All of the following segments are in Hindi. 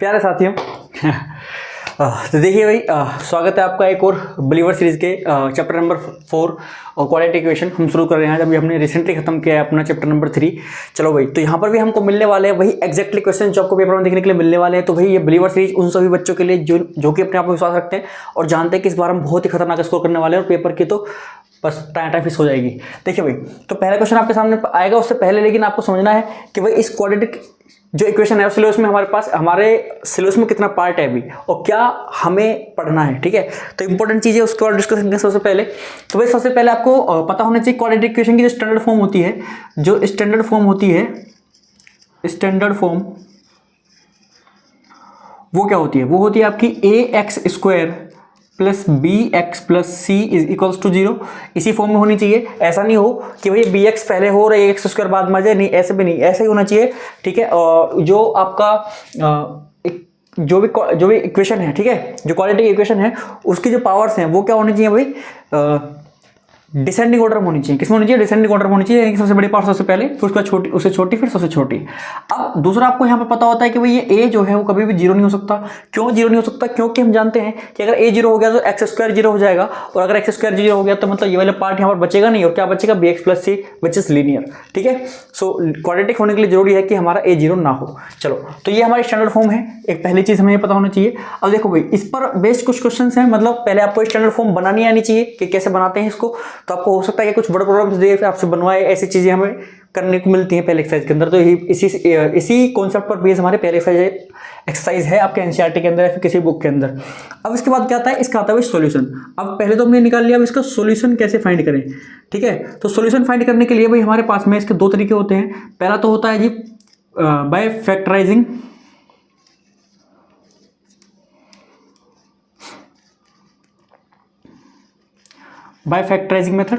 प्यारे साथियों तो देखिए भाई, स्वागत है आपका एक और बिलीवर सीरीज के चैप्टर नंबर 4 और क्वाड्रेटिक इक्वेशन हम शुरू कर रहे हैं। अभी हमने रिसेंटली खत्म किया है अपना चैप्टर नंबर 3। चलो भाई, तो यहाँ पर भी हमको मिलने वाले हैं वही एग्जैक्टली क्वेश्चन जो आपको पेपर में देखने के लिए मिलने वाले हैं। तो भाई ये बिलीवर सीरीज उन सभी बच्चों के लिए जो कि अपने आप में विश्वास रखते हैं और जानते हैं कि इस बार हम बहुत ही खतरनाक स्कोर करने वाले हैं और पेपर की तो बस टाइम फिक्स हो जाएगी। देखिए भाई, तो पहला क्वेश्चन आपके सामने आएगा, उससे पहले लेकिन आपको समझना है कि भाई इस क्वाड्रेटिक जो इक्वेशन है सिलेबस में हमारे सिलेबस में कितना पार्ट है अभी और क्या हमें पढ़ना है। ठीक है, तो इंपॉर्टेंट चीज़ है उसके बाद डिस्कस करेंगे। सबसे पहले तो भाई सबसे पहले आपको पता होना चाहिए क्वाड्रेटिक इक्वेशन की जो स्टैंडर्ड फॉर्म होती है, स्टैंडर्ड फॉर्म वो क्या होती है। वो होती है आपकी ax² plus bx plus c is equals to 0। इसी फॉर्म में होनी चाहिए। ऐसा नहीं हो कि भाई bx पहले हो और ax² बाद में आ जाए, नहीं ऐसे भी नहीं, ऐसे ही होना चाहिए। ठीक है, जो आपका जो भी इक्वेशन है, ठीक है, जो क्वाड्रेटिक इक्वेशन है उसकी जो पावर्स हैं वो क्या होनी चाहिए भाई, डिसेंडिंग ऑर्डर में होनी चाहिए। किसमें होनी चाहिए? डिसेंडिंग ऑर्डर में होनी चाहिए। सबसे बड़ी पावर सबसे पहले, फिर उसका छोटी, उससे छोटी, फिर सबसे छोटी। अब दूसरा आपको यहाँ पर पता होता है कि भाई ये a जो है वो कभी भी 0 नहीं हो सकता। क्यों 0 नहीं हो सकता? क्योंकि हम जानते हैं कि अगर a 0 हो गया तो x² 0 हो जाएगा, और अगर x² 0 हो गया तो मतलब ये वाला पार्ट यहाँ पर बचेगा नहीं, और क्या बचेगा? bx plus c which is linear. ठीक है, सो क्वाड्रेटिक होने के लिए जरूरी है कि हमारा a 0 ना हो। चलो, तो ये हमारी स्टैंडर्ड फॉर्म है, एक पहली चीज हमें ये पता होना चाहिए। अब देखो भाई, इस पर बेस्ड कुछ क्वेश्चन हैं, मतलब पहले आपको स्टैंडर्ड फॉर्म बनानी आनी चाहिए कि कैसे बनाते हैं इसको। तो आपको हो सकता है कि कुछ बड़े प्रॉब्लम्स दे फिर आपसे बनवाए, ऐसी चीजें हमें करने को मिलती हैं पहले एक्सरसाइज के अंदर। तो इसी कॉन्सेप्ट पर बेस हमारे पहले एक्सरसाइज है आपके एनसीईआरटी के अंदर या फिर किसी बुक के अंदर। अब इसके बाद क्या आता है? इसका आता है सॉल्यूशन। अब पहले तो हमने निकाल लिया, अब इसका सॉल्यूशन कैसे फाइंड करें। ठीक है, तो सॉल्यूशन फाइंड करने के लिए भाई हमारे पास में इसके दो तरीके होते हैं। पहला तो होता है जी बाय फैक्टराइजिंग, मेथड,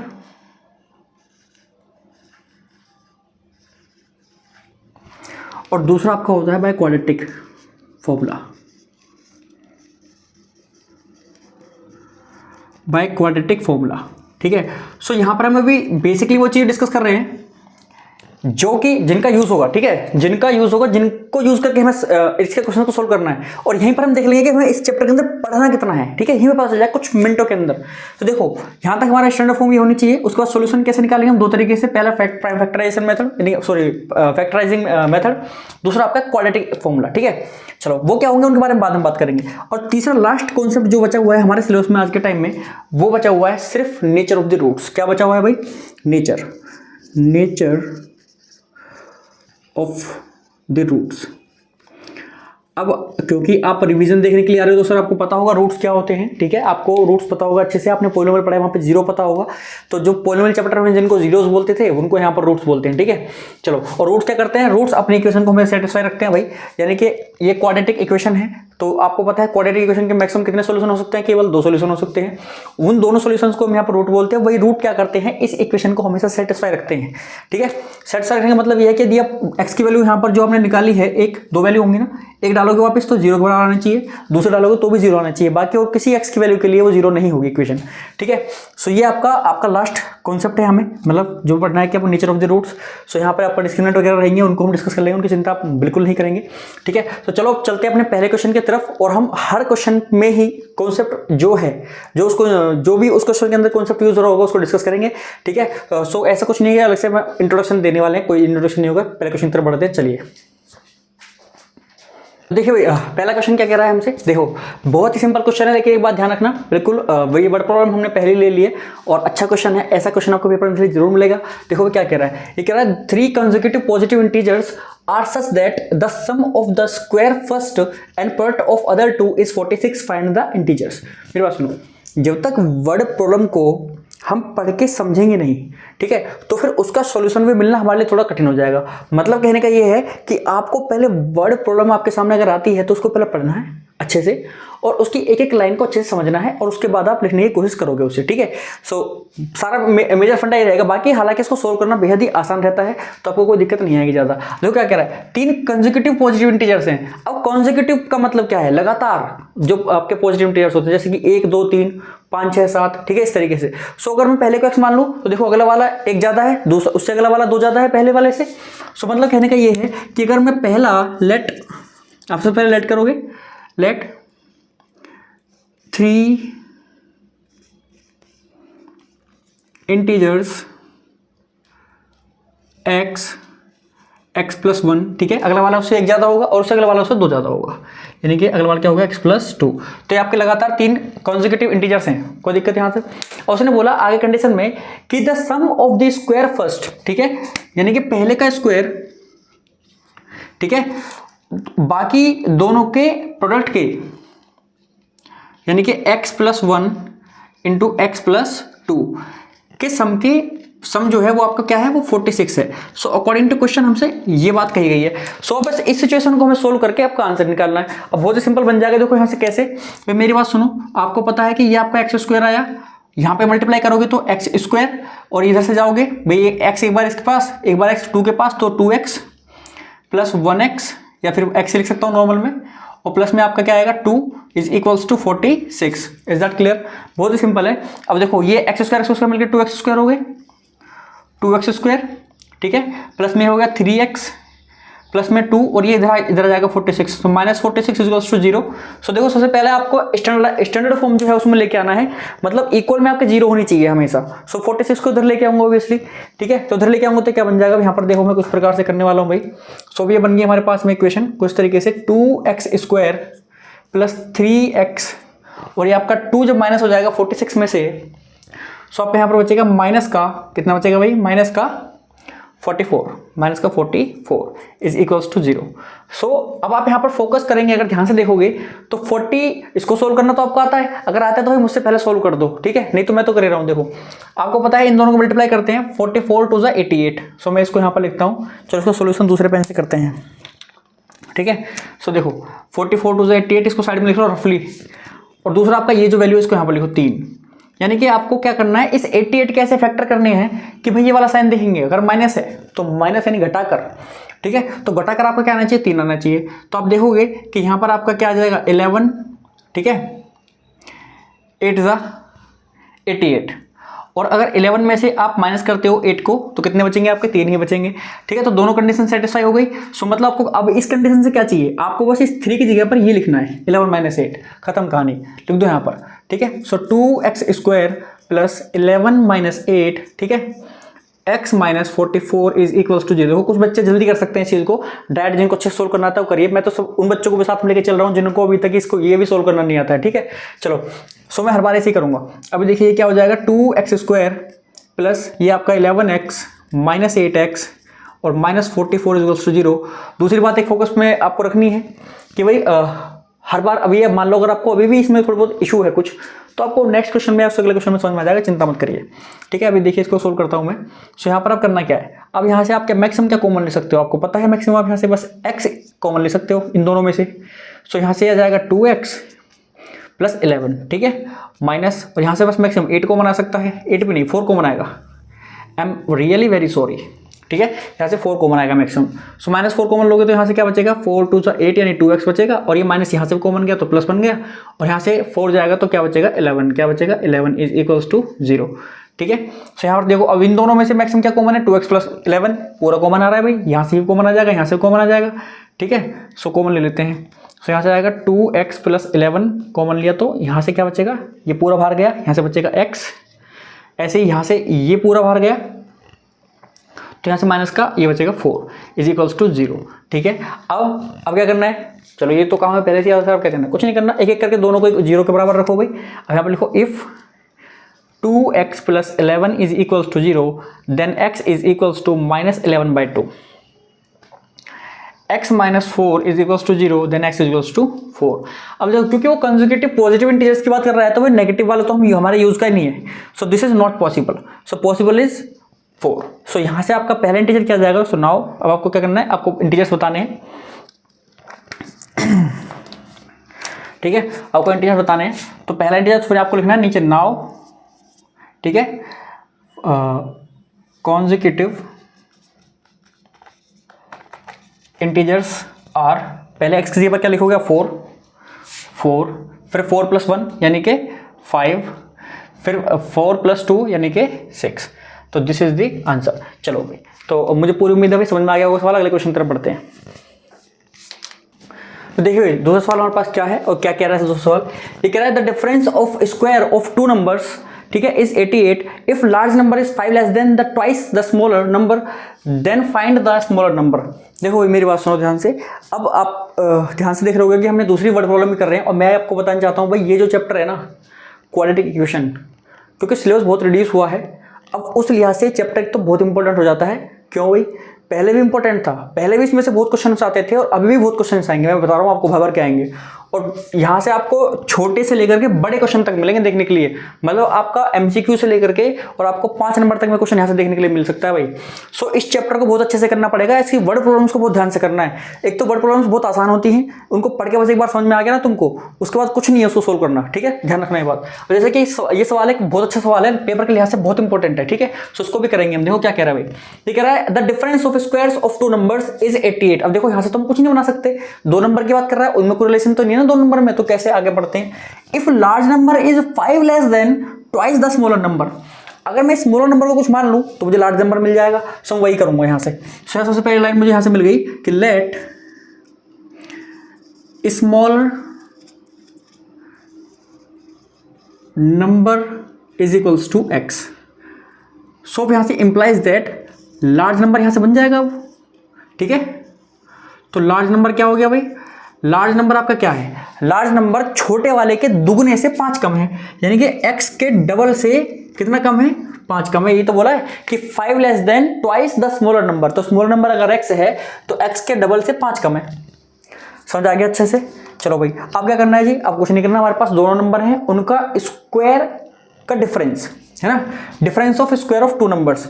और दूसरा आपका होता है बाय क्वाड्रेटिक फॉर्मूला, ठीक है। सो यहां पर हम अभी बेसिकली वो चीज डिस्कस कर रहे हैं जो कि जिनका यूज होगा, ठीक है, जिनको यूज करके हमें इसके क्वेश्चन को सोल्व करना है। और यहीं पर हम देख लेंगे कि हमें इस चैप्टर के अंदर पढ़ना कितना है। ठीक है, यहीं पे पता चल जाए कुछ मिनटों के अंदर। तो देखो, यहां तक हमारा स्टैंडर्ड फॉर्म ये होनी चाहिए। उसके बाद सॉल्यूशन कैसे निकालेंगे हम? दो तरीके से, पहला फैक्टराइजिंग मेथड, दूसरा आपका क्वाड्रेटिक फॉर्मूला। ठीक है, चलो वो क्या होंगे उनके बारे में बाद में बात करेंगे। और तीसरा लास्ट कॉन्सेप्ट जो बचा हुआ है हमारे सिलेबस में आज के टाइम में, वो बचा हुआ है सिर्फ नेचर ऑफ द रूट्स। क्या बचा हुआ है भाई? Nature of the roots. अब क्योंकि आप रिवीजन देखने के लिए आ रहे हो तो सर आपको पता होगा रूट्स क्या होते हैं। ठीक है, आपको रूट्स पता होगा अच्छे से, आपने पॉलिनोमियल पढ़ा है, वहाँ पे 0 पता होगा। तो जो पॉलिनोमियल चैप्टर में जिनको जीरोस बोलते थे उनको यहाँ पर रूट्स बोलते हैं। ठीक है, चलो, और रूट्स क्या करते हैं? रूट्स अपनी इक्वेशन को हमें सेटिस्फाई रखते हैं भाई। यानी कि ये क्वाड्रेटिक इक्वेशन है, तो आपको पता है क्वाड्रेटिक इक्वेशन के मैक्सिमम कितने सॉल्यूशन हो सकते हैं? केवल 2 सॉल्यूशन हो सकते हैं। उन दोनों सॉल्यूशंस को हम यहाँ पर रूट बोलते हैं। वही रूट क्या करते हैं? इस इक्वेशन को हमेशा सेटिस्फाई रखते हैं। ठीक है, सेटिस्फाई रखने का मतलब यह है कि यदि आप एक्स की वैल्यू यहाँ पर जो हमने निकाली है, दो वैल्यू होंगी ना, एक डालोगे वापस तो 0 के बराबर आना चाहिए, दूसरे डालोगे तो भी 0 आना चाहिए, बाकी और किसी एक्स की वैल्यू के लिए वो 0 नहीं होगी इक्वेशन। ठीक है, सो ये आपका लास्ट कॉन्सेप्ट है, हमें मतलब जो पढ़ना है कि आपको नेचर ऑफ द रूट्स। सो यहाँ पर आपका डिस्क्रिमिनेंट वगैरह रहेंगे, उनको हम डिस्कस कर लेंगे, उनकी चिंता आप बिल्कुल नहीं करेंगे। ठीक है, तो चलो अब चलते हैं अपने पहले क्वेश्चन की तरफ। और हम हर क्वेश्चन में ही कॉन्सेप्ट जो भी उस क्वेश्चन के अंदर कॉन्सेप्ट यूज हो रहा होगा उसको डिस्कस करेंगे। ठीक है, सो ऐसा कुछ नहीं है अलग से मैं इंट्रोडक्शन देने वाले हैं, कोई इंट्रोडक्शन नहीं होगा। पहले क्वेश्चन की तरफ बढ़ते हैं, चलिए। देखिए भाई, पहला क्वेश्चन क्या कह रहा है हमसे। देखो, बहुत ही सिंपल क्वेश्चन है, लेकिन एक बात ध्यान रखना, बिल्कुल वही वर्ड प्रॉब्लम हमने पहले ले लिए और अच्छा क्वेश्चन है। ऐसा क्वेश्चन आपको पेपर में जरूर मिलेगा। देखो क्या कह रहा है, ये कह रहा है 3 consecutive positive integers are such that the sum of the square first and part of other two is 46. Find the integers। मेरी बात सुनो, जब तक वर्ड प्रॉब्लम को हम पढ़ के समझेंगे नहीं, ठीक है, तो फिर उसका सॉल्यूशन भी मिलना हमारे लिए थोड़ा कठिन हो जाएगा। मतलब कहने का ये है कि आपको पहले वर्ड प्रॉब्लम आपके सामने अगर आती है तो उसको पहले पढ़ना है अच्छे से और उसकी एक एक लाइन को अच्छे से समझना है और उसके बाद आप लिखने की कोशिश करोगे उसे। ठीक है, सो सारा मेजर फंडा ये रहेगा। बाकी हालांकि इसको सोल्व करना बेहद ही आसान रहता है, तो आपको कोई दिक्कत नहीं आएगी ज़्यादा। देखो क्या कह रहा है, 3 कंसेक्यूटिव पॉजिटिव इंटीजर्स हैं। अब कंसेक्यूटिव का मतलब क्या है? लगातार जो आपके पॉजिटिव इंटीजर्स होते हैं, जैसे कि 1 2 3 5 6 7, ठीक है, इस तरीके से। सो अगर मैं पहले को x मान लूँ तो देखो अगला वाला 1 ज़्यादा है, दूसरा उससे अगला वाला 2 ज़्यादा है पहले वाले से। सो मतलब कहने का ये है कि अगर मैं पहला लेट आप सबसे पहले लेट करोगे, लेट 3 इंटीजर्स x प्लस 1, ठीक है। अगला वाला उससे 1 ज़्यादा होगा और उससे अगला वाला उससे 2 ज़्यादा होगा, यानी कि अगला वाला क्या होगा x प्लस 2। तो ये आपके लगातार 3 कॉन्जिक्यूटिव इंटीजर्स हैं, कोई दिक्कत यहाँ से। और उसने बोला आगे कंडीशन में कि the sum of the square first, ठीक है, यानी कि पहले का स्क्वायर, ठीक है, बाकी दोनों के प्रोडक्ट के, यानी कि x plus 1 into x plus 2 के सम के सम जो है वो आपका क्या है, वो 46 है। सो अकॉर्डिंग टू क्वेश्चन हमसे ये बात कही गई है। सो बस इस सिचुएशन को हमें सोल्व करके आपका आंसर निकालना है। अब बहुत ही सिंपल बन जाएगा। देखो यहाँ से कैसे, भाई मेरी बात सुनो, आपको पता है कि ये आपका एक्स स्क्वायर आया, यहाँ पे मल्टीप्लाई करोगे तो एक्स स्क्वायर, और इधर से जाओगे भाई एक्स एक बार इसके पास, एक बार एक्स 2 के पास, तो 2x प्लस 1x, या फिर x लिख सकता हूँ नॉर्मल में, और प्लस में आपका क्या आएगा 2 is equals to 46। Is that clear? बहुत ही सिंपल है। अब देखो ये एक्स स्क्वायर मिलकर 2x स्क्वायर हो गए, 2x स्क्वायर, ठीक है, प्लस में हो गया 3x प्लस में 2, और ये इधर आ जाएगा 46, तो माइनस 46 इक्वल्स टू 0। सो देखो सबसे पहले आपको स्टैंडर्ड फॉर्म जो है उसमें लेके आना है, मतलब इक्वल में आपके 0 होनी चाहिए हमेशा। सो 46 को उधर लेके आऊंगा ऑब्वियसली, ठीक है, तो उधर लेके आऊंगा तो क्या बन जाएगा, यहाँ पर देखो मैं कुछ प्रकार से करने वाला हूँ भाई। सो ये बन गई हमारे पास में इक्वेशन कुछ तरीके से 2x स्क्वायर प्लस 3x, और ये आपका 2 जब माइनस हो जाएगा 46 में से, सो आपको यहाँ पर बचेगा माइनस का कितना बचेगा भाई, माइनस का 44 इज इक्वल्स टू 0। सो अब आप यहाँ पर फोकस करेंगे, अगर ध्यान से देखोगे तो 40 इसको सोल्व करना तो आपको आता है, अगर आता है तो भाई मुझसे पहले सोल्व कर दो, ठीक है, नहीं तो मैं तो कर रहा हूँ। देखो आपको पता है इन दोनों को मल्टीप्लाई करते हैं, 44 टू 88। सो मैं इसको यहाँ पर लिखता हूँ, चलो इसका सोल्यूशन दूसरे पेन से करते हैं, ठीक है। सो देखो 44 टू 88 इसको साइड में लिख लो रफली, और दूसरा आपका ये जो वैल्यू इसको यहाँ पर लिखो 3, यानी कि आपको क्या करना है, इस 88 कैसे फैक्टर करने हैं कि भाई ये वाला साइन देखेंगे, अगर माइनस है तो माइनस यानी घटाकर, ठीक है, तो घटाकर आपका क्या आना चाहिए, 3 आना चाहिए। तो आप देखोगे कि यहाँ पर आपका क्या आ जाएगा 11, ठीक है, 8 ज़ा 88, और अगर 11 में से आप माइनस करते हो 8 को तो कितने बचेंगे आपके, 3 ही बचेंगे, ठीक है। तो दोनों कंडीशन सेटिस्फाई हो गई। सो मतलब आपको अब इस कंडीशन से क्या चाहिए, आपको बस इस 3 की जगह पर ये लिखना है 11 माइनस 8, खत्म कहानी, लिख दो यहाँ पर, ठीक है। सो 2x स्क्वायर प्लस 11 माइनस 8, ठीक है, x minus 44 is equals to 0। देखो कुछ बच्चे जल्दी कर सकते हैं इस चीज़ को, डायरेक्ट जिनको अच्छे सोल्व करना आता है वो करिए, मैं तो सब उन बच्चों को भी साथ में लेके चल रहा हूँ जिनको अभी तक इसको ये भी सोल्व करना नहीं आता है, ठीक है। चलो सो मैं हर बार ऐसे ही करूँगा। अभी देखिए ये क्या हो जाएगा, 2x स्क्वायर प्लस ये आपका 11x माइनस 8x और माइनस 44 इक्वल्स टू 0। दूसरी बात एक फोकस में आपको रखनी है कि भाई हर बार अभी ये मान लो अगर आपको अभी भी इसमें थोड़ा बहुत इशू है कुछ, तो आपको नेक्स्ट क्वेश्चन में, अगले क्वेश्चन में समझ में आ जाएगा, चिंता मत करिए, ठीक है। अभी देखिए इसको सोल्व करता हूँ मैं। सो यहाँ पर आप करना क्या है, अब यहाँ से आप क्या मैक्सिमम क्या कॉमन ले सकते हो, आपको पता है मैक्सिमम आप यहाँ से बस x कॉमन ले सकते हो इन दोनों में से। सो यहाँ से आ जाएगा 2x प्लस 11, ठीक है, माइनस, और यहाँ से बस मैक्सिमम 8 कॉमन आ सकता है, 8 भी नहीं 4 कॉमन आएगा, I am really very sorry, ठीक है, यहाँ से 4 कॉमन आएगा मैक्सिमम। सो माइनस 4 कॉमन लोगे तो यहाँ से क्या बचेगा, 4 टू 8 यानी 2x बचेगा, और ये माइनस यहाँ से कॉमन गया तो प्लस बन गया, और यहाँ से 4 जाएगा तो क्या बचेगा 11, क्या बचेगा 11 इज इक्वल्स टू 0, ठीक है। सो यहाँ पर देखो अब इन दोनों में से मैक्सिमम क्या कॉमन है, 2x प्लस 11 पूरा कॉमन आ रहा है भाई, यहाँ से भी कॉमन आ जाएगा, यहाँ से कॉमन आ जाएगा, ठीक है। सो कॉमन ले लेते हैं। सो यहाँ से आएगा 2x प्लस 11 कॉमन लिया तो यहाँ से क्या बचेगा, ये पूरा बाहर गया, यहाँ से बचेगा x, ऐसे ही यहाँ से ये पूरा बाहर गया तो यहाँ से माइनस का ये बचेगा 4 इज इक्वल्स टू 0, ठीक है। अब क्या करना है, चलो ये तो काम है पहले से, अब क्या करना है, कुछ नहीं करना, एक एक करके दोनों को 0 के बराबर रखो भाई। अब यहाँ पर लिखो if 2x plus 11 is equals to 0 then x is equals to minus 11/2, x minus 4 is equals to 0 then x is equals to 4। अब देखो क्योंकि वो कंजुगेटिव पॉजिटिव इंटीजर्स की बात कर रहा है तो वो नेगेटिव वाला तो हम हमारे यूज का ही नहीं है, so this is not possible, so possible is 4। सो यहाँ से आपका पहला इंटीजर क्या जाएगा, सो नाउ अब आपको क्या करना है, आपको इंटीजर्स बताने हैं, ठीक है, आपको इंटीजर्स बताने हैं। तो पहला इंटीजर फिर आपको लिखना है नीचे नाउ, ठीक है, कॉन्जिक्यूटिव इंटीजर्स आर, पहले x की जगह पर क्या लिखोगे 4, फिर 4 प्लस 1 यानी कि 5, फिर 4 प्लस 2 यानी कि 6। तो दिस इज द आंसर। चलो भाई, तो मुझे पूरी उम्मीद है भाई समझ में आ गया होगा सवाल। अगले क्वेश्चन की तरफ बढ़ते हैं। तो देखिए दूसरा सवाल हमारे पास क्या है और क्या कह रहा है दूसरा सवाल, ये कह रहा है the difference of square of two numbers, ठीक है, is 88 if large number is 5 less than the twice the smaller number then find the smaller number. देखो मेरी बात सुनो ध्यान से, अब आप ध्यान से देख रहे होगे कि हमने दूसरी वर्ड प्रॉब्लम भी कर रहे हैं और मैं आपको बताना चाहता हूँ भाई ये जो चैप्टर है ना क्वाड्रेटिक इक्वेशन, क्योंकि सिलेबस बहुत रिड्यूस हुआ है, अब उस लिहाज से चैप्टर एक तो बहुत इंपॉर्टेंट हो जाता है। क्यों भाई, पहले भी इंपॉर्टेंट था, पहले भी इसमें से बहुत क्वेश्चन आते थे और अभी भी बहुत क्वेश्चन आएंगे, मैं बता रहा हूँ आपको भर के आएंगे, और यहाँ से आपको छोटे से लेकर के बड़े क्वेश्चन तक मिलेंगे देखने के लिए, मतलब आपका एमसीक्यू से लेकर के और आपको 5 नंबर तक में क्वेश्चन यहाँ से देखने के लिए मिल सकता है भाई। सो इस चैप्टर को बहुत अच्छे से करना पड़ेगा, इसकी वर्ड प्रॉब्लम्स को बहुत ध्यान से करना है। एक तो वर्ड प्रॉब्लम्स बहुत आसान होती हैं, उनको पढ़ के बस एक बार समझ में आ गया ना तुमको, उसके बाद कुछ नहीं है उसको सोल्व करना, ठीक है, ध्यान रखना ये बात। जैसे कि ये सवाल एक बहुत अच्छा सवाल है, पेपर के लिहाज से बहुत इंपॉर्टेंट है, ठीक है, सो उसको भी करेंगे हम। देखो क्या कह रहा है भाई, ये कह रहा है the difference of squares of two numbers is 88। अब देखो यहाँ से तुम कुछ नहीं बना सकते, 2 नंबर की बात कर रहा है, उनमें कोई रिलेशन तो नहीं है ना 2 नंबर में, तो कैसे आगे बढ़ते हैं। If large number is 5 less then twice the smaller number, अगर मैं स्मॉलर नंबर को कुछ मान लूं तो मुझे लार्ज नंबर मिल जाएगा, सो वही करूंगा यहाँ से। सबसे पहली लाइन मुझे यहाँ से मिल गई कि let smaller number is equals to x, so यहाँ से इंप्लाइज दैट लार्ज नंबर यहाँ से बन जाएगा अब, ठीक है। तो लार्ज नंबर क्या हो गया भाई, लार्ज नंबर आपका क्या है, लार्ज नंबर छोटे वाले के दुगने से 5 कम है, यानी कि x के डबल से कितना कम है, 5 कम है। ये तो बोला है कि 5 less then twice the smaller number, तो स्मॉलर नंबर अगर x है तो x के डबल से 5 कम है। समझ आ गया अच्छे से। चलो भाई अब क्या करना है जी, अब कुछ नहीं करना, हमारे पास दोनों नंबर हैं, उनका स्क्वायर का डिफरेंस है ना, difference of square of two numbers,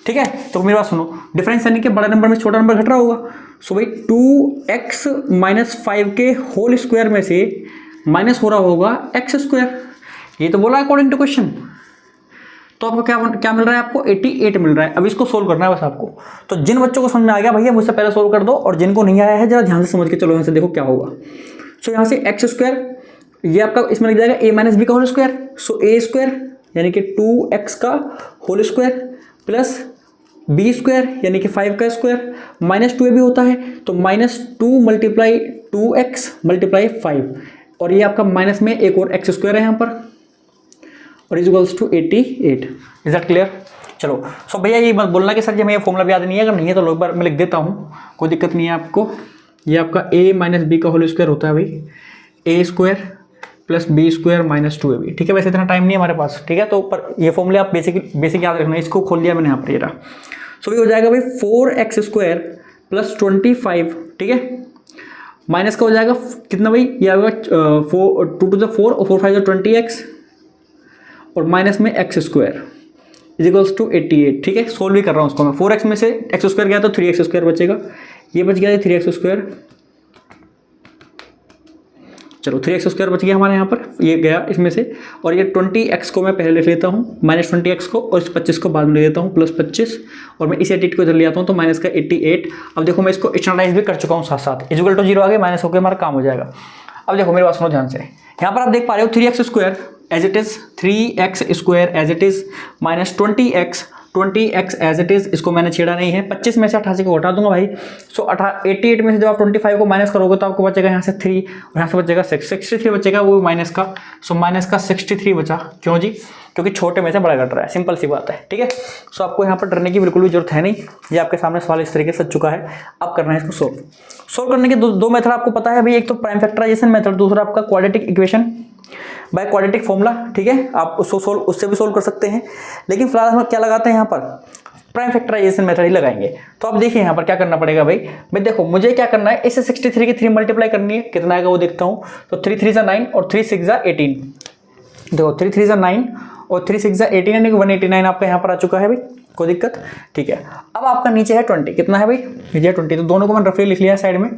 ठीक है। तो मेरी बात सुनो, डिफरेंस यानी कि बड़ा नंबर में छोटा नंबर घट रहा होगा, सो भाई 2x माइनस 5 के होल स्क्वायर में से माइनस हो रहा होगा x स्क्वायर, ये तो बोला अकॉर्डिंग टू क्वेश्चन। तो आपको क्या मिल रहा है, आपको 88 मिल रहा है। अब इसको सोल्व करना है बस आपको। तो जिन बच्चों को समझ में आ गया भैया मुझसे पहले सोल्व कर दो, और जिनको नहीं आया है जरा ध्यान से समझ के चलो यहाँ से देखो क्या होगा। सो यहाँ से x स्क्वायर, ये आपका इसमें लग जाएगा a माइनस बी का whole square, so a square यानी कि 2x का whole square plus B square यानी कि 5 का स्क्वायर माइनस 2a भी होता है, तो -2 मल्टीप्लाई 2x मल्टीप्लाई 5, और ये आपका माइनस में एक और x स्क्वायर है यहाँ पर, और is equals to 88। Is that clear. चलो सो भैया ये मत बोलना कि सर जी हमें ये फॉर्मूला भी याद नहीं है, अगर नहीं है तो एक बार मैं लिख देता हूँ, कोई दिक्कत नहीं है आपको। ये आपका a माइनस बी का होल स्क्वायर होता है भाई, a square plus B square minus 2ab, ठीक है। वैसे इतना टाइम नहीं है हमारे पास, ठीक है, तो पर ये फॉर्मूले आप बेसिक याद रखना है। इसको खोल दिया मैंने यहाँ पर, ये रहा। सो ये हो जाएगा भाई 4x स्क्वायर प्लस 25, ठीक है, माइनस का हो जाएगा कितना भाई, ये आएगा 2 to the 4 और 4 5 जो 20x, और माइनस में x square is equals to 88, ठीक है। सोल्व भी कर रहा हूँ उसको मैं, 4x में से x स्क्वायर गया तो 3x स्क्वायर बचेगा, ये बच गया 3x स्क्वायर, चलो 3x स्क्वायर बच गया हमारे यहाँ पर, ये गया इसमें से, और ये 20x को मैं पहले लिख लेता हूँ, माइनस 20x को, और इस 25 को बाद में ले लेता हूँ, प्लस 25, और मैं इस 88 को इधर ले आता हूँ, तो माइनस का 88। अब देखो मैं इसको स्टैंडर्डाइज भी कर चुका हूँ साथ साथ, इक्वल टू 0 आ गया, माइनस होकर हमारा काम हो जाएगा। अब देखो मेरी बात सुनो ध्यान से, यहाँ पर आप देख पा रहे हो 3x square as it is, 3x square as it is, minus 20x as it is, इसको मैंने छेड़ा नहीं है। 25 में से 88 को हटा दूंगा भाई, सो 88 में से जब आप 25 को माइनस करोगे तो आपको बचेगा यहाँ से 3, और यहाँ से बचेगा 63 बचेगा, वो माइनस का, सो माइनस का 63 बचा। क्यों जी, क्योंकि छोटे में से बड़ा घट रहा है, सिंपल सी बात है, ठीक है। सो आपको यहाँ पर डरने की बिल्कुल भी जरूरत है नहीं, ये आपके सामने सवाल इस तरीके से चुका है, अब करना है इसको सोल्व करने के दो मेथड आपको पता है भाई, एक तो प्राइम फैक्टराइजेशन मेथड, दूसरा आपका quadratic equation by quadratic formula, ठीक है। आप उससे भी सोल्व कर सकते हैं, लेकिन फिलहाल हम क्या लगाते हैं यहाँ पर, प्राइम फैक्टराइजेशन मेथड ही लगाएंगे। तो आप देखिए यहाँ पर क्या करना पड़ेगा भाई, मैं देखो मुझे क्या करना है, इससे 63 की 3 मल्टीप्लाई करनी है, कितना आएगा वो देखता हूँ। तो 3 3 9 और 3 6 18, देखो 3 3 9 और 3 6 18 यानी कि 189 आपका यहाँ पर आ चुका है भाई, कोई दिक्कत, ठीक है। अब आपका नीचे है 20, कितना है भाई, नीचे है 20, तो दोनों को मैंने रफली लिख लिया है साइड में।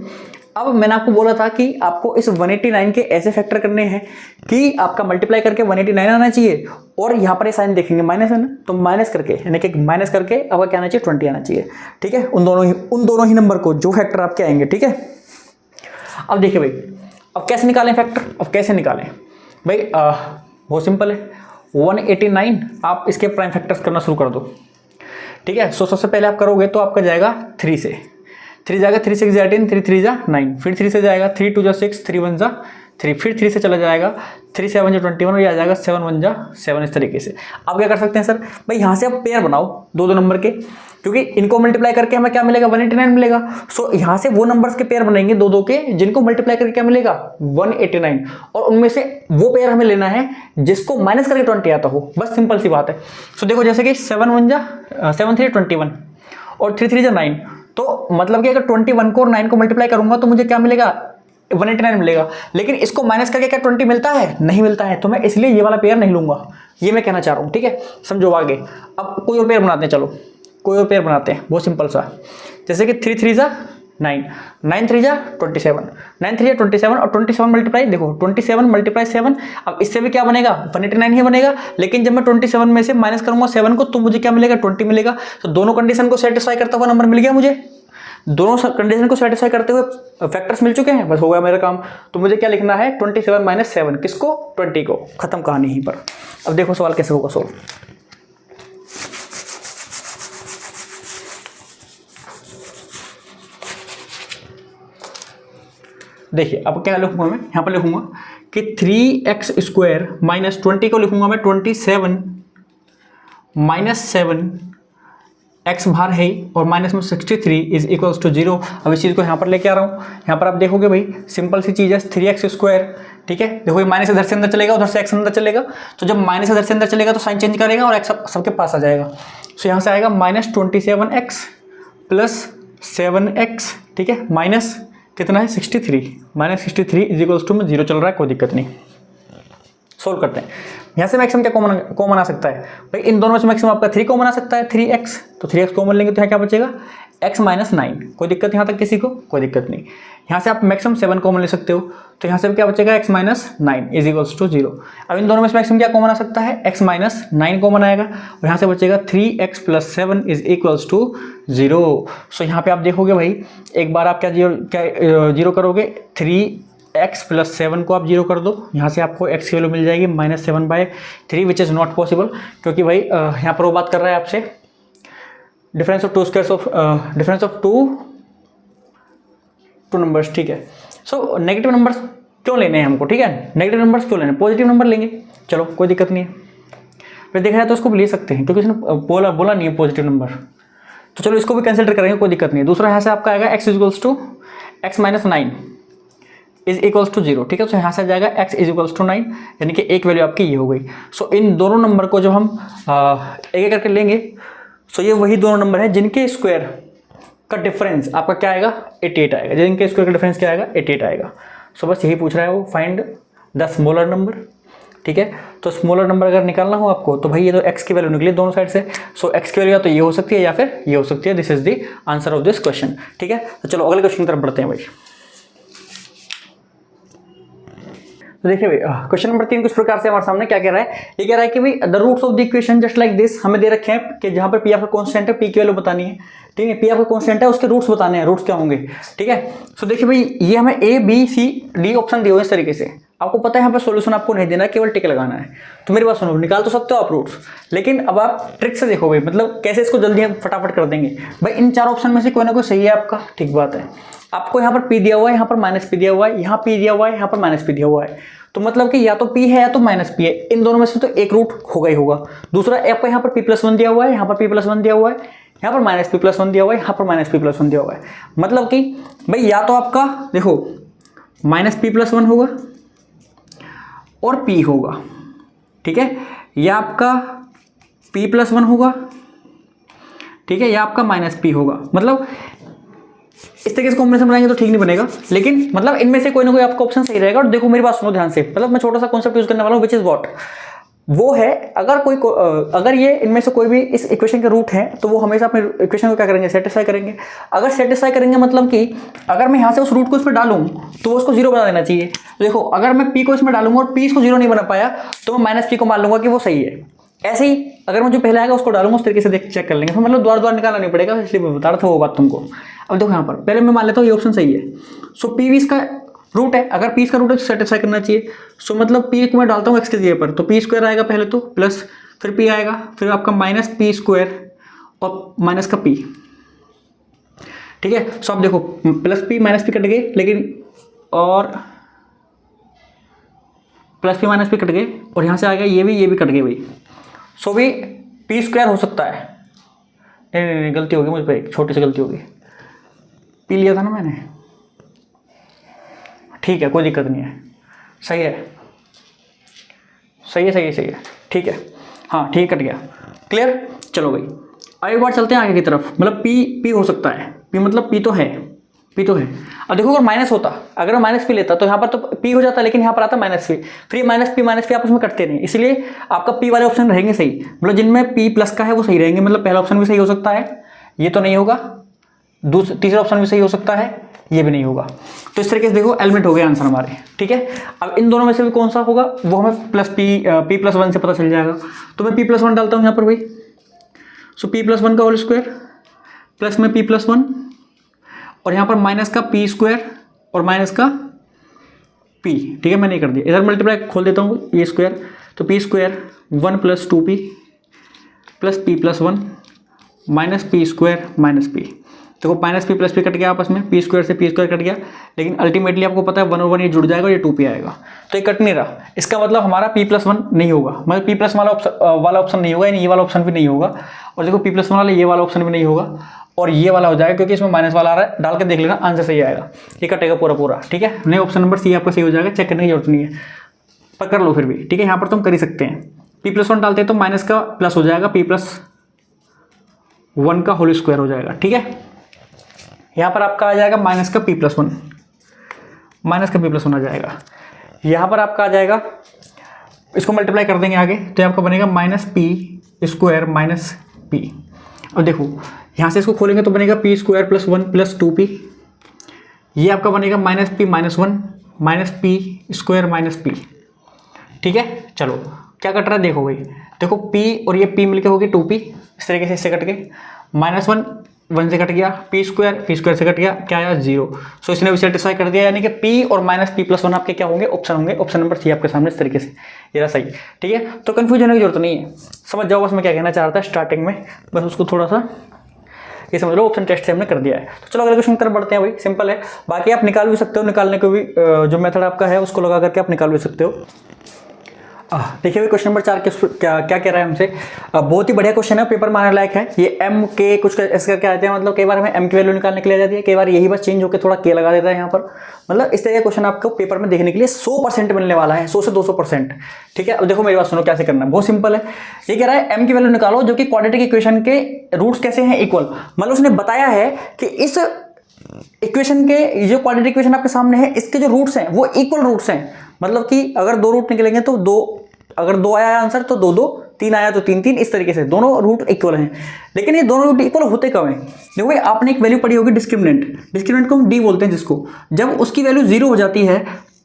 अब मैंने आपको बोला था कि आपको इस 189 के ऐसे फैक्टर करने हैं कि आपका मल्टीप्लाई करके 189 आना चाहिए, और यहाँ पर ये साइन देखेंगे माइनस है ना, तो माइनस करके यानी कि माइनस करके आपका क्या आना चाहिए, 20 आना चाहिए, ठीक है। उन दोनों ही नंबर को जो फैक्टर आपके आएंगे, ठीक है। अब देखिए भाई, अब कैसे निकालें फैक्टर, अब कैसे निकालें भाई, बहुत सिंपल है, 189 आप इसके प्राइम फैक्टर्स करना शुरू कर दो, ठीक है। सो सबसे पहले आप करोगे तो आपका जाएगा 3 से, 3 जाएगा 3 6 जा 18, 3 3 जा 9, फिर 3 से जाएगा 3 2 जा 6, 3 1 जा 3, फिर 3 से चला जाएगा 3 7 जा 21 और ये आ जाएगा 7 1 जा 7। इस तरीके से आप क्या कर सकते हैं सर भाई, यहाँ से आप पेयर बनाओ दो दो नंबर के, क्योंकि इनको मल्टीप्लाई करके हमें क्या मिलेगा 189 मिलेगा। सो यहाँ से वो नंबर्स के पेयर बनेंगे दो दो के, जिनको मल्टीप्लाई करके क्या मिलेगा 189, और उनमें से वो पेयर हमें लेना है जिसको माइनस करके 20 आता हो। बस सिंपल सी बात है। सो देखो जैसे कि 7 1 जा 7 3 21 और 3 3 जा 9, तो मतलब कि अगर 21 को और 9 को मल्टीप्लाई करूंगा तो मुझे क्या मिलेगा 189 मिलेगा। लेकिन इसको माइनस करके क्या 20 मिलता है? नहीं मिलता है, तो मैं इसलिए ये वाला पेयर नहीं लूंगा, ये मैं कहना चाह रहा हूँ। ठीक है, समझो आगे। अब कोई और पेयर बनाते हैं, चलो कोई और पेयर बनाते हैं, बहुत सिंपल सा। जैसे कि 3 3 जा 9, 9 3 जा 27, 9 3 जा 27 और 27 मल्टीप्लाई, देखो 27 मल्टीप्लाई 7, अब इससे भी क्या बनेगा 189 ही बनेगा। लेकिन जब मैं 27 में से माइनस करूंगा 7 को तो मुझे क्या मिलेगा 20 मिलेगा। तो दोनों कंडीशन को सेटिस्फाई करता हुआ नंबर मिल गया मुझे, दोनों कंडीशन को सेटिस्फाई करते हुए फैक्टर्स मिल चुके हैं, बस हो गया मेरा काम। तो मुझे क्या लिखना है 27 माइनस 7, किसको 20 को, खत्म कहानी यहीं पर। अब देखो सवाल कैसे होगा सोल्व। देखिए अब क्या लिखूंगा मैं, यहाँ पर लिखूंगा कि 3x स्क्वायर माइनस 20 को लिखूंगा मैं 27 माइनस 7, x बाहर है और माइनस में 63 इज इक्वल्स टू 0। अब इस चीज़ को यहाँ पर लेके आ रहा हूँ। यहाँ पर आप देखोगे भाई सिंपल सी चीज़ है 3x स्क्वायर, ठीक है। देखो ये माइनस इधर से अंदर चलेगा, उधर से x अंदर चलेगा, तो जब माइनस इधर से अंदर चलेगा तो साइन चेंज करेगा और x सबके पास आ जाएगा। तो यहाँ से आएगा माइनस 27x प्लस 7x, ठीक है, माइनस कितना है 63, माइनस 63 इज इक्वल्स टू में 0 चल रहा है, कोई दिक्कत नहीं। सोल्व करते हैं। यहाँ से मैक्सिमम क्या कॉमन आ सकता है भाई, इन दोनों में से मैक्सिमम आपका 3 कॉमन आ सकता है, 3x, तो 3x कॉमन लेंगे तो यहाँ क्या बचेगा x माइनस 9, कोई दिक्कत यहाँ तक किसी को, कोई दिक्कत नहीं। यहाँ से आप मैक्सिमम 7 कॉमन ले सकते हो, तो यहाँ से क्या बचेगा x minus 9 is equals to 0। अब इन दोनों में से मैक्सिमम क्या कॉमन आ सकता है, x माइनस 9 कॉमन आएगा और यहाँ से बचेगा 3x plus 7 is equals to 0। So यहाँ पे आप देखोगे भाई, एक बार आप क्या जीरो करोगे, 3x प्लस 7 को आप 0 कर दो, यहाँ से आपको x की वैल्यू मिल जाएगी minus 7/3, which is not possible, क्योंकि भाई यहाँ पर वो बात कर रहा है आपसे difference of to squares of difference of two numbers, ठीक है। सो नेगेटिव नंबर्स क्यों लेने हैं हमको, ठीक है, नेगेटिव नंबर्स क्यों लेने, पॉजिटिव नंबर लेंगे, चलो कोई दिक्कत नहीं है। फिर देखा जाए तो उसको भी ले सकते हैं, क्योंकि उसने बोला नहीं है पॉजिटिव नंबर, तो चलो इसको भी कंसिडर करेंगे, कोई दिक्कत नहीं है। दूसरा यहाँ से आपका आएगा x equals to x minus 9 is equals to 0, ठीक है। तो यहाँ से आ जाएगा x इज इक्वल्स टू 9, यानी कि एक वैल्यू आपकी ये हो गई। सो इन दोनों नंबर को जब हम एक एक करके लेंगे, सो ये वही दोनों नंबर हैं जिनके स्क्वायर का डिफरेंस आपका क्या आएगा 88 आएगा, जिनके स्क्वायर का डिफरेंस क्या आएगा 88 आएगा। सो बस यही पूछ रहा है वो, फाइंड द स्मॉलर नंबर, ठीक है। तो स्मॉलर नंबर अगर निकालना हो आपको, तो भाई ये तो x की वैल्यू निकली दोनों साइड से, सो x की वैल्यू या तो ये हो सकती है या फिर ये हो सकती है। This is the answer of this question, ठीक है। तो चलो अगले क्वेश्चन की तरफ बढ़ते हैं भाई। तो देखिए भाई क्वेश्चन नंबर 3 कुछ प्रकार से हमारे सामने क्या कह रहा है, ये कह रहा है कि भाई the roots of the equation just like this, हमें दे रखे हैं कि जहां पर p आपका कांस्टेंट है, p की वैल्यू बतानी है, ठीक है, p आपका कांस्टेंट है, उसके रूट्स बताने हैं, रूट्स क्या होंगे, ठीक है। सो देखिए भाई ये हमें a b c d option दिए हुए इस तरीके से, आपको पता है यहाँ पर सॉल्यूशन आपको नहीं देना है, केवल टिक लगाना है। तो मेरी बात सुनो, निकाल तो सकते हो आप रूट्स, लेकिन अब आप ट्रिक से देखो भाई, मतलब कैसे इसको जल्दी हम फटाफट कर देंगे। भाई इन चार ऑप्शन में से कोई ना कोई सही है आपका, ठीक बात है। आपको यहाँ पर p दिया हुआ है, यहाँ पर माइनस p दिया हुआ है, यहाँ p दिया हुआ है, यहाँ पर माइनस p दिया हुआ है, तो मतलब कि या तो p है या तो माइनस p है, इन दोनों में से तो एक रूट होगा ही होगा। दूसरा आपको यहाँ पर p+1 दिया हुआ है, यहाँ पर p+1 दिया हुआ है, यहाँ पर माइनस p+1 दिया हुआ है, यहाँ पर माइनस p+1 दिया हुआ है, मतलब कि भाई या तो आपका देखो माइनस p+1 होगा और p होगा, ठीक है, या आपका p+1 होगा, ठीक है, या आपका माइनस p होगा। मतलब इस तरीके से कॉम्बिनेशन बनाएंगे तो ठीक नहीं बनेगा, लेकिन मतलब इनमें से कोई ना कोई आपका ऑप्शन सही रहेगा। और देखो मेरी बात सुनो ध्यान से, मतलब मैं छोटा सा कॉन्सेप्ट यूज करने वाला हूँ, विच इज व्हाट, वो है अगर ये इनमें से कोई भी इस इक्वेशन के रूट हैं, तो वो हमेशा अपने इक्वेशन को क्या करेंगे सेटिस्फाई करेंगे। अगर सेटिस्फाई करेंगे मतलब कि अगर मैं यहाँ से उस रूट को इस पर डालूं तो वो उसको 0 बना देना चाहिए। देखो अगर मैं p को इसमें डालूंगा और p इसको 0 नहीं बना पाया, तो मैं माइनस p को मान लूंगा कि वो सही है। ऐसे ही अगर मुझे पहले आएगा उसको डालूंगा, उस तरीके से चेक कर लेंगे। तो मतलब द्वार निकालना नहीं पड़ेगा, इसलिए मैं बता रहा था वो बात तुमको। अब देखो यहाँ पर पहले मैं मान लेता हूँ ये ऑप्शन सही है। सो p भी इसका रूट है, अगर p इसका रूट है तो सेटिस्फाई करना चाहिए। सो मतलब p को मैं डालता हूँ x के जगह पर, तो p स्क्वायर आएगा पहले तो, प्लस फिर p आएगा, फिर आपका माइनस p स्क्वायर और माइनस का p, ठीक है। सो अब देखो plus P minus P cut गए, लेकिन और plus P minus P cut गए, और यहाँ से आ गया ये भी कट गए भाई। सो भी पी स्क्वायर हो सकता है। नहीं, गलती होगी मुझ पर, एक छोटी सी गलती होगी, पी लिया था ना मैंने, ठीक है कोई दिक्कत नहीं है, सही है सही है सही है सही है, ठीक है, हाँ ठीक कट गया, क्लियर। चलो भाई अब एक बार चलते हैं आगे की तरफ। मतलब पी हो सकता है, पी मतलब पी तो है, पी तो है। अब देखो अगर माइनस होता, अगर माइनस पी लेता तो यहाँ पर तो पी हो जाता, लेकिन यहाँ पर आता माइनस पी, फिर ये माइनस पी आपस में कटते नहीं, इसलिए आपका पी वाले ऑप्शन रहेंगे सही। मतलब जिनमें पी प्लस का है वो सही रहेंगे। मतलब पहला ऑप्शन भी सही हो सकता है, ये तो नहीं होगा, तीसरा ऑप्शन भी सही हो सकता है, ये भी नहीं होगा। तो इस तरीके से देखो एलिमिनेट हो गया आंसर हमारे, ठीक है। अब इन दोनों में से भी कौन सा होगा वो हमें पी प्लस वन से पता चल जाएगा। तो मैं पी प्लस वन डालता हूँ यहाँ पर भाई। सो पी प्लस वन का होल स्क्वायर प्लस में पी प्लस वन, और यहाँ पर माइनस का पी स्क्वायर और माइनस का पी, ठीक है मैंने कर दिया। इधर मल्टीप्लाई खोल देता हूँ ये स्क्वायर, तो P square one plus two P plus P plus one minus P square minus P. देखो minus P plus P cut गया आपस में, पी स्क्वायर से पी स्क्वायर कट गया, लेकिन अल्टीमेटली आपको पता है वन और वन ये जुड़ जाएगा, ये टू पी आएगा, तो ये कट नहीं रहा। इसका मतलब हमारा पी प्लस वन नहीं होगा, मतलब पी प्लस वाला ऑप्शन नहीं होगा, यानी ये वाला ऑप्शन भी नहीं होगा। और देखो पी प्लस वन वाला ये वाला ऑप्शन भी नहीं होगा, और ये वाला हो जाएगा, क्योंकि इसमें माइनस वाला आ रहा है। डाल के देख लेना आंसर सही आएगा, ये कटेगा पूरा पूरा, ठीक है। नहीं ऑप्शन नंबर सी आपका सही हो जाएगा, चेक करने की जरूरत नहीं है, पकड़ लो फिर भी, ठीक है। यहाँ पर तुम कर ही सकते हैं। पी प्लस वन डालते हैं तो माइनस का प्लस हो जाएगा, पी प्लस वन का होल स्क्वायर हो जाएगा, ठीक है। यहाँ पर आपका आ जाएगा माइनस का पी प्लस वन, माइनस का पी प्लस वन आ जाएगा। यहाँ पर आपका आ जाएगा, इसको मल्टीप्लाई कर देंगे आगे, तो आपका बनेगा minus P square minus P. और देखो यहाँ से इसको खोलेंगे तो बनेगा P square plus one plus two P, ये आपका बनेगा minus P minus one minus P square minus P, ठीक है। चलो क्या कट रहा है देखो भाई, देखो पी और ये पी मिलकर होगी टू पी, इस तरीके से इससे कट गए, माइनस वन वन से कट गया, पी स्क्वायर से कट गया, क्या आया जीरो। सो इसने भी सेटिस्फाई कर दिया, यानी कि पी और माइनस पी प्लस वन आपके क्या होंगे ऑप्शन होंगे, ऑप्शन नंबर सी आपके सामने इस तरीके से, ये रहा सही, ठीक है। तो कंफ्यूज होने की जरूरत नहीं है, समझ जाओ बस मैं क्या कहना चाह रहा था स्टार्टिंग में, बस उसको थोड़ा सा ये समझ लो, ऑप्शन टेस्ट से हमने कर दिया है। तो चलो अगले क्वेश्चन की तरफ बढ़ते हैं भाई, सिंपल है, बाकी आप निकाल भी सकते हो, निकालने को भी जो मेथड आपका है उसको लगा करके आप निकाल भी सकते हो। देखिए भाई क्वेश्चन नंबर 4 क्या कह रहा है हमसे, बहुत ही बढ़िया क्वेश्चन है, पेपर में आने लायक है। ये एम के कुछ ऐसे करके आते हैं, मतलब कई बार हमें एम की वैल्यू निकालने के लिए आ जाती है, कई बार यही बस चेंज होकर थोड़ा के लगा देता है यहाँ पर। मतलब इस तरह का क्वेश्चन आपको पेपर में देखने के लिए 100% मिलने वाला है, 100 से 200%, ठीक है। अब देखो मेरी बात सुनो कैसे करना है, बहुत सिंपल है। ये कह रहा है एम की वैल्यू निकालो जो कि क्वाड्रेटिक इक्वेशन के रूट्स कैसे हैं इक्वल। मतलब उसने बताया है कि इस इक्वेशन के जो क्वाड्रेटिक इक्वेशन आपके सामने है इसके जो रूट्स हैं वो इक्वल रूट्स हैं। मतलब कि अगर दो रूट निकलेंगे तो दो, अगर दो आया आंसर तो दो दो, तीन आया तो तीन तीन, इस तरीके से दोनों रूट इक्वल हैं। लेकिन ये दोनों रूट इक्वल होते कब हैं? देखो भाई आपने एक वैल्यू पढ़ी होगी डिस्क्रिमिनेंट को हम डी बोलते हैं जिसको, जब उसकी वैल्यू जीरो हो जाती है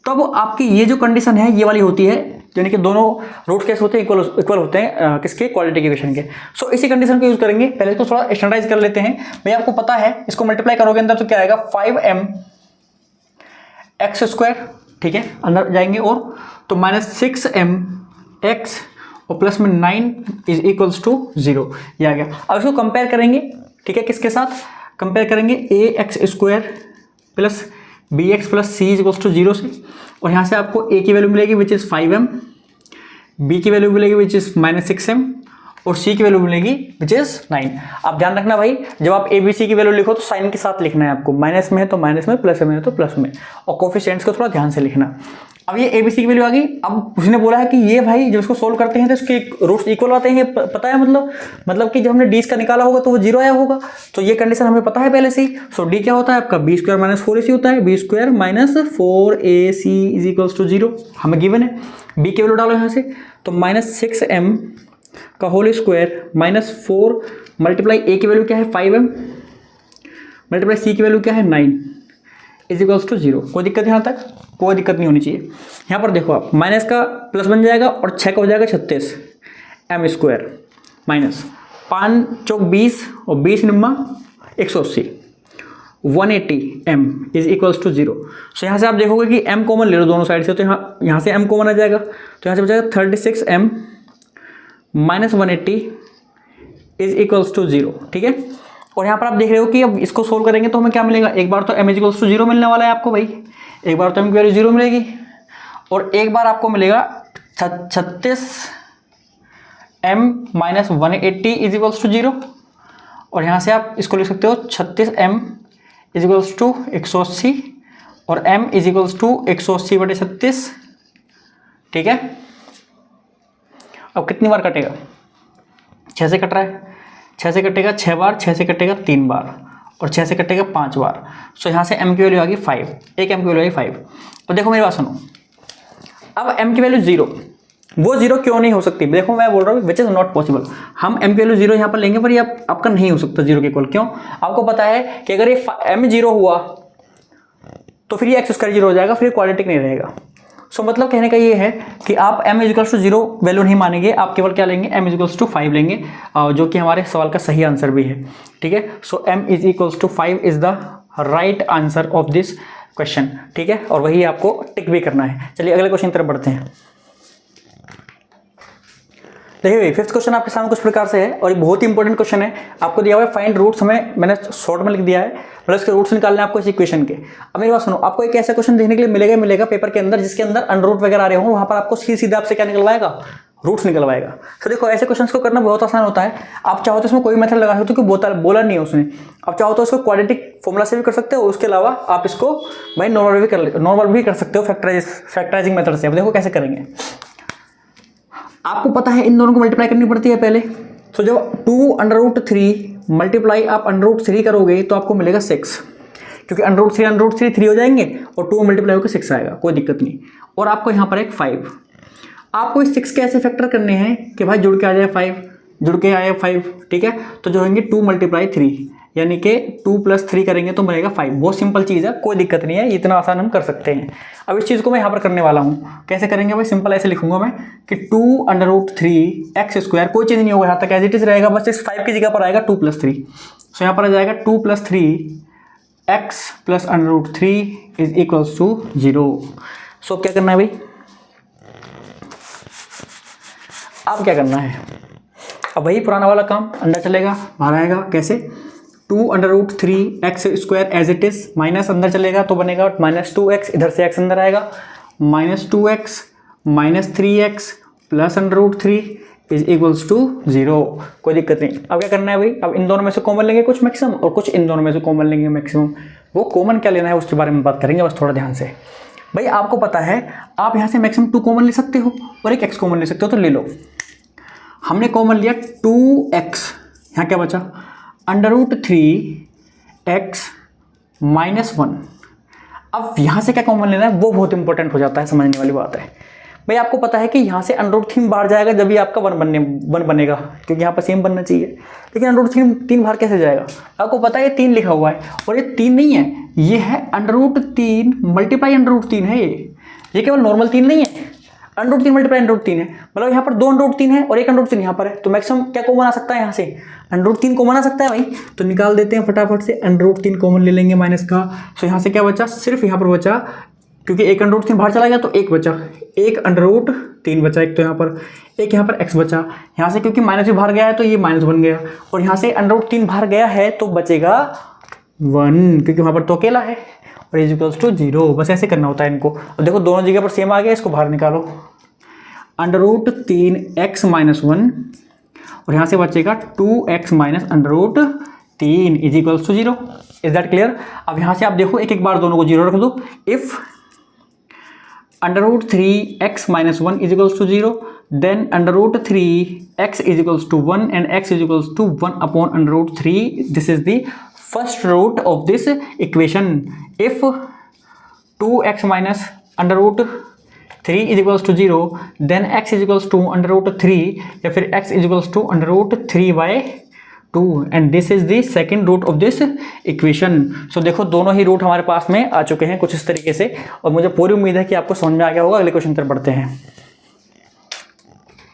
तब आपकी ये जो कंडीशन है ये वाली होती है, यानी कि दोनों रूट कैसे होते हैं इक्वल होते हैं किसके, क्वाड्रेटिक इक्वेशन के। सो इसी कंडीशन को यूज करेंगे। पहले इसको थोड़ा स्टैंडर्डाइज कर लेते हैं। भाई आपको पता है इसको मल्टीप्लाई करोगे अंदर तो क्या आएगा 5m x², ठीक है, अंदर जाएंगे और तो -6m x और प्लस में 9 इज इक्वल्स टू 0, ये आ गया। अब इसको कंपेयर करेंगे, ठीक है, किसके साथ कंपेयर करेंगे, ax² plus bx plus c is equals to 0 से, और यहाँ से आपको a की वैल्यू मिलेगी विच इज़ 5m, b की वैल्यू मिलेगी विच इज़ -6m और c की वैल्यू मिलेगी विच इज़ 9। आप ध्यान रखना भाई जब आप a b c की वैल्यू लिखो तो साइन के साथ लिखना है आपको, माइनस में है तो माइनस में, प्लस में है तो प्लस में, और कोफिशिएंट्स को थोड़ा ध्यान से लिखना। अब ये ए बी सी की वैल्यू आ गई। अब उसने बोला है कि ये भाई जब इसको सोल्व करते हैं तो इसके रूट्स इक्वल आते हैं, पता है, मतलब कि जब हमने डी का निकाला होगा तो वो 0 आया होगा, तो ये कंडीशन हमें पता है पहले से ही। सो डी क्या होता है आपका b² - 4ac होता है, b² - 4ac is equals to 0 हमें गिवन है। b की वैल्यू डालो यहाँ से तो -6m का होल स्क्वायर -4 मल्टीप्लाई a की वैल्यू क्या है 5m मल्टीप्लाई c की वैल्यू क्या है 9 इज इक्वल्स टू 0। कोई दिक्कत यहाँ तक? कोई दिक्कत नहीं होनी चाहिए। यहाँ पर देखो आप माइनस का प्लस बन जाएगा और 6 का हो जाएगा 36 m² माइनस 5 चौक 20 और 20 निम्मा 180 180 m is equals to 0। So यहाँ से आप देखोगे कि m कॉमन ले लो दोनों साइड से, तो यहाँ से m कॉमन आ जाएगा, तो यहाँ से बचेगा 36m - 180 इज इक्वल्स टू 0, ठीक है। और यहाँ पर आप देख रहे हो कि अब इसको सोल्व करेंगे तो हमें क्या मिलेगा, एक बार तो m इक्वल्स टू 0 मिलने वाला है आपको भाई, एक बार तो m की वैल्यू 0 मिलेगी और एक बार आपको मिलेगा 36 m minus 180 is equals to 0 और यहाँ से आप इसको लिख सकते हो 36 m इज इक्वल्स टू 180 और m इज इक्वल्स टू 180/36। ठीक है, अब कितनी बार कटेगा, 6 से कट रहा है, 6 से कटेगा 6 बार, 6 से कटेगा 3 बार और 6 से कटेगा 5 बार। सो यहाँ से m की वैल्यू आ गई 5, एक m की वैल्यू आ गई 5। तो देखो मेरी बात सुनो, अब m की वैल्यू 0, वो 0 क्यों नहीं हो सकती, देखो मैं बोल रहा हूँ विच इज़ नॉट पॉसिबल। हम m की वैल्यू 0 यहाँ पर लेंगे पर ये आपका नहीं हो सकता 0 के इक्वल। क्यों, आपको पता है कि अगर ये m 0 हुआ तो फिर ये x² 0 हो जाएगा, फिर क्वाड्रेटिक नहीं रहेगा। सो मतलब कहने का ये है कि आप m इक्वल्स टू 0 वैल्यू नहीं मानेंगे, आप केवल क्या लेंगे, m इक्वल्स टू 5 लेंगे, जो कि हमारे सवाल का सही आंसर भी है। ठीक है, so m is equals to 5 is the right answer of this question. ठीक है, और वही आपको टिक भी करना है। चलिए अगले क्वेश्चन की तरफ बढ़ते हैं। देखिए भाई, फिफ्थ क्वेश्चन आपके सामने कुछ प्रकार से है और ये बहुत ही इंपॉर्टेंट क्वेश्चन है। आपको दिया हुआ है फाइंड रूट्स, मैंने शॉर्ट में लिख दिया है, मतलब इसके रूट्स निकालने आपको इस इक्वेशन के। अब मेरी बात सुनो, आपको एक ऐसा क्वेश्चन देखने के लिए मिलेगा पेपर के अंदर जिसके अंदर अंडर रूट वगैरह आ रहे हो, वहां पर आपको सीधे आपसे क्या निकलवाएगा, रूट्स निकलवाएगा। तो देखो ऐसे क्वेश्चंस को करना बहुत आसान होता है। आप चाहो तो इसमें कोई मेथड लगा सकते हो कि बोला नहीं है उसने, आप चाहो तो इसको क्वाड्रेटिक फॉर्मूला से भी कर सकते हो, उसके अलावा आप इसको भाई नॉर्मल भी कर सकते हो फैक्टराइजिंग मेथड से। अब देखो कैसे करेंगे, आपको पता है इन दोनों को मल्टीप्लाई करनी पड़ती है पहले। तो जब 2√3 मल्टीप्लाई आप √3 करोगे तो आपको मिलेगा 6, क्योंकि √3 3 हो जाएंगे और 2 मल्टीप्लाई होकर 6 आएगा, कोई दिक्कत नहीं। और आपको यहाँ पर एक 5, आपको इस 6 के ऐसे फैक्टर करने हैं कि भाई जुड़ के आ जाए 5, जुड़ के आए 5। ठीक है, तो जो होंगे 2 × 3 यानी कि 2 + 3 करेंगे तो मिलेगा 5। बहुत सिंपल चीज़ है, कोई दिक्कत नहीं है, इतना आसान हम कर सकते हैं। अब इस चीज़ को मैं यहाँ पर करने वाला हूँ, कैसे करेंगे भाई, सिंपल ऐसे लिखूंगा मैं कि 2√3 x², कोई चीज़ नहीं होगा यहाँ तक, एज इट इज रहेगा, बस इस 5 की जगह पर आएगा 2 + 3। सो यहाँ पर आ जाएगा 2 + 3 x + √3 इज इक्वल्स टू 0। सो क्या करना है भाई, अब क्या करना है, अब वही पुराना वाला काम, अंदर चलेगा बाहर आएगा, कैसे, 2√3 x² as it is, minus अंदर चलेगा तो बनेगा -2x, इधर से x अंदर आएगा, -2x -3x + √3 is equals to 0। कोई दिक्कत नहीं। अब क्या करना है भाई, अब इन दोनों में से कॉमन लेंगे कुछ मैक्सिमम और कुछ इन दोनों में से कॉमन लेंगे मैक्सिमम। वो कॉमन क्या लेना है उसके बारे में बात करेंगे, बस थोड़ा ध्यान से। भाई आपको पता है आप यहाँ से मैक्सिमम 2 कॉमन ले सकते हो और एक x कॉमन ले सकते हो, तो ले लो। हमने कॉमन लिया 2x, यहाँ क्या बचा, √3x - 1। अब यहाँ से क्या कॉमन लेना है वो बहुत इंपॉर्टेंट हो जाता है, समझने वाली बात है। भाई आपको पता है कि यहाँ से √3 बाहर जाएगा जब भी आपका 1 बनेगा, क्योंकि यहाँ पर सेम बनना चाहिए, लेकिन √3 बाहर कैसे जाएगा, आपको पता है ये 3 लिखा हुआ है और ये 3 नहीं है, ये है √3 मल्टीप्लाई √3 है। ये केवल नॉर्मल 3 नहीं है, √3 मल्टीप्लाई √3 है, मतलब यहाँ पर 2 √3 है और 1 √3 यहाँ पर है। तो मैक्सिमम क्या कॉमन आ सकता है, यहाँ से √3 कॉमन आ सकता है भाई, तो निकाल देते हैं फटाफट से, √3 कॉमन ले लेंगे माइनस का। सो यहाँ से क्या बचा, सिर्फ यहाँ पर बचा, क्योंकि 1 √3 बाहर चला गया तो 1 बचा, 1 √3 बचा, एक तो यहाँ पर, एक यहाँ पर x बचा। यहाँ से क्योंकि माइनस भी बाहर गया है तो ये माइनस बन गया, और यहाँ से √3 बाहर गया है तो बचेगा 1, क्योंकि वहाँ पर तो अकेला है, और इज इक्वल्स टू 0। बस ऐसे करना होता है इनको। और देखो दोनों जगह पर सेम आ गया, इसको बाहर निकालो, √3x - 1 और यहाँ से बचेगा 2x - √3 is equals to 0। Is that clear. अब यहाँ से आप देखो एक एक बार दोनों को 0 रख दो। If √3x - 1 is equals to 0, then √3x is equals to 1 and x is equals to 1 upon √3. This is the first root of this equation. If 2x minus √3 is equals to 0, then x is equals to √3 या फिर x is equals to √3/2 and this is the second root of this equation. So देखो दोनों ही रूट हमारे पास में आ चुके हैं कुछ इस तरीके से, और मुझे पूरी उम्मीद है कि आपको समझ में आ गया होगा। अगले क्वेश्चन पर बढ़ते हैं।